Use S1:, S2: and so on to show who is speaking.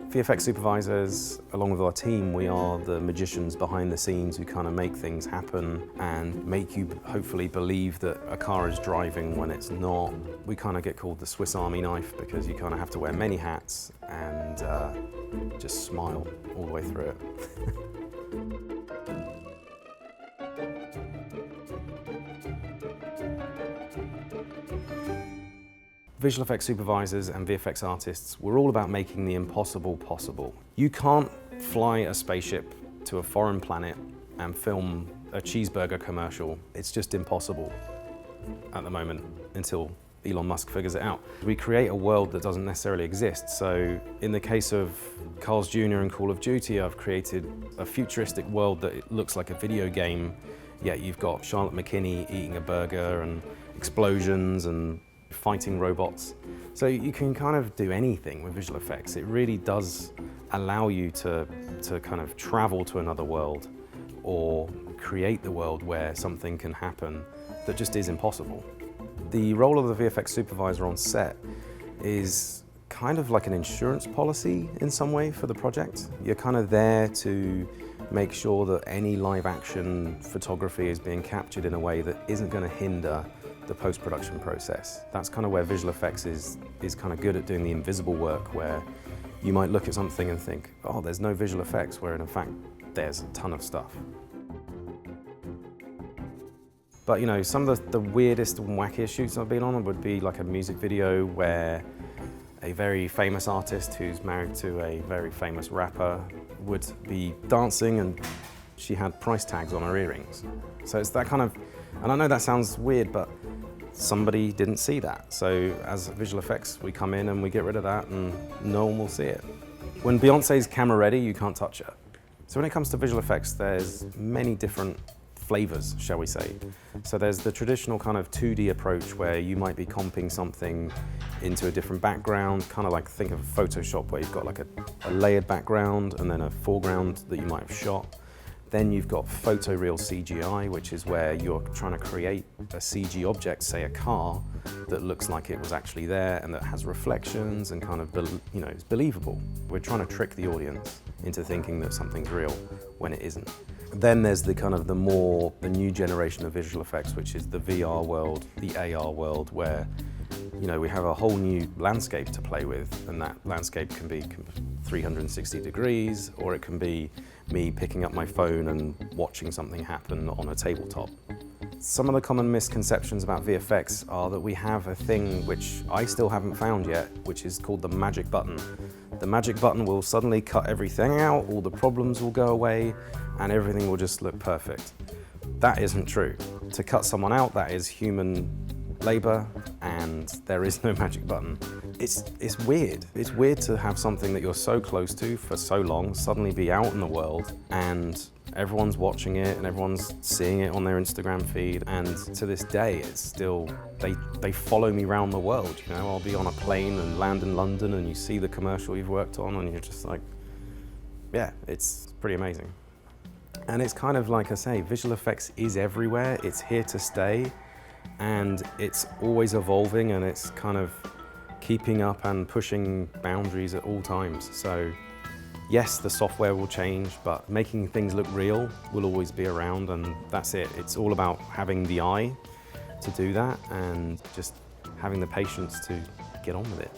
S1: VFX supervisors, along with our team, we are the magicians behind the scenes who kind of make things happen and make you hopefully believe that a car is driving when it's not. We kind of get called the Swiss Army knife because you kind of have to wear many hats and just smile all the way through it. Visual effects supervisors and VFX artists, we're all about making the impossible possible. You can't fly a spaceship to a foreign planet and film a cheeseburger commercial. It's just impossible at the moment until Elon Musk figures it out. We create a world that doesn't necessarily exist. So in the case of Carl's Jr. and Call of Duty, I've created a futuristic world that it looks like a video game, yet you've got Charlotte McKinney eating a burger and explosions and fighting robots. So you can kind of do anything with visual effects. It really does allow you to kind of travel to another world or create the world where something can happen that just is impossible. The role of the VFX supervisor on set is kind of like an insurance policy in some way for the project. You're kind of there to make sure that any live action photography is being captured in a way that isn't going to hinder the post-production process. That's kind of where visual effects is kind of good at doing the invisible work, where you might look at something and think, oh, there's no visual effects, where in fact there's a ton of stuff. But you know, some of the weirdest and wackiest shoots I've been on would be like a music video where a very famous artist who's married to a very famous rapper would be dancing and she had price tags on her earrings. So it's that kind of, and I know that sounds weird, but somebody didn't see that. So as visual effects, we come in and we get rid of that and no one will see it. When Beyonce's camera ready, you can't touch her. So when it comes to visual effects, there's many different flavors, shall we say. So there's the traditional kind of 2D approach where you might be comping something into a different background, kind of like think of Photoshop where you've got like a layered background and then a foreground that you might have shot. Then you've got photoreal CGI, which is where you're trying to create a CG object, say a car, that looks like it was actually there and that has reflections and kind of, you know, is believable. We're trying to trick the audience into thinking that something's real when it isn't. Then there's the kind of the new generation of visual effects, which is the VR world, the AR world, where you know, we have a whole new landscape to play with, and that landscape can be 360 degrees, or it can be me picking up my phone and watching something happen on a tabletop. Some of the common misconceptions about VFX are that we have a thing which I still haven't found yet, which is called the magic button. The magic button will suddenly cut everything out, all the problems will go away, and everything will just look perfect. That isn't true. To cut someone out, that is human labor, and there is no magic button. It's weird. It's weird to have something that you're so close to for so long suddenly be out in the world and everyone's watching it and everyone's seeing it on their Instagram feed, and to this day it's still, they follow me around the world, you know. I'll be on a plane and land in London and you see the commercial you've worked on and you're just like, yeah, it's pretty amazing. And it's kind of like I say, visual effects is everywhere, it's here to stay, and it's always evolving, and it's kind of keeping up and pushing boundaries at all times. So yes, the software will change, but making things look real will always be around, and that's it. It's all about having the eye to do that and just having the patience to get on with it.